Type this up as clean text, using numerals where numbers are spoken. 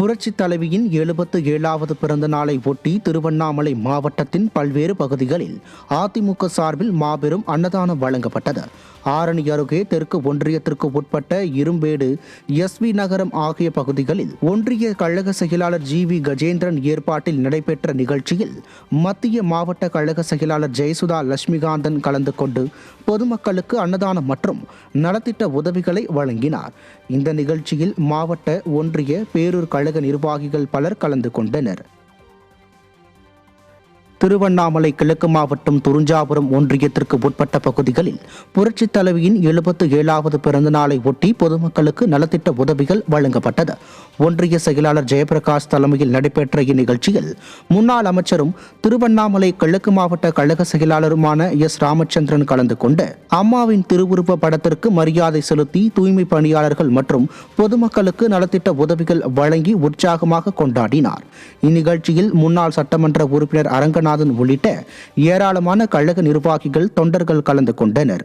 புரட்சி தலைவியின் 77வது பிறந்த நாளை ஒட்டி திருவண்ணாமலை மாவட்டத்தின் பல்வேறு பகுதிகளில் அதிமுக சார்பில் மாபெரும் அன்னதானம் வழங்கப்பட்டது. ஆரணி அருகே தெற்கு ஒன்றியத்திற்கு உட்பட்ட இரும்பேடு, எஸ்வி நகரம் ஆகிய பகுதிகளில் ஒன்றிய கழக செயலாளர் ஜி.வி. கஜேந்திரன் ஏற்பாட்டில் நடைபெற்ற நிகழ்ச்சியில் மத்திய மாவட்ட கழக செயலாளர் ஜெயசுதா லட்சுமிகாந்தன் கலந்து கொண்டு பொதுமக்களுக்கு அன்னதானம் மற்றும் நலத்திட்ட உதவிகளை வழங்கினார். இந்த நிகழ்ச்சியில் மாவட்ட, ஒன்றிய, பேரூர் கழக நிர்வாகிகள் பலர் கலந்து கொண்டனர். திருவண்ணாமலை கிழக்கு மாவட்டம் துறிஞ்சாபுரம் ஒன்றியத்திற்கு உட்பட்ட பகுதிகளில் புரட்சி தலைவியின் 77வது பிறந்த நாளை ஒட்டி பொதுமக்களுக்கு நலத்திட்ட உதவிகள் வழங்கப்பட்டது. ஒன்றிய செயலாளர் ஜெயபிரகாஷ் தலைமையில் நடைபெற்ற இந்நிகழ்ச்சியில் முன்னாள் அமைச்சரும் திருவண்ணாமலை கிழக்கு மாவட்ட கழக செயலாளருமான எஸ். ராமச்சந்திரன் கலந்து கொண்டு அம்மாவின் திருவுருவ படத்திற்கு மரியாதை செலுத்தி தூய்மை பணியாளர்கள் மற்றும் பொதுமக்களுக்கு நலத்திட்ட உதவிகள் வழங்கி உற்சாகமாக கொண்டாடினார். இந்நிகழ்ச்சியில் முன்னாள் சட்டமன்ற உறுப்பினர் அரங்கநாதன் உள்ளிட்ட ஏராளமான கழக நிர்வாகிகள், தொண்டர்கள் கலந்து கொண்டனர்.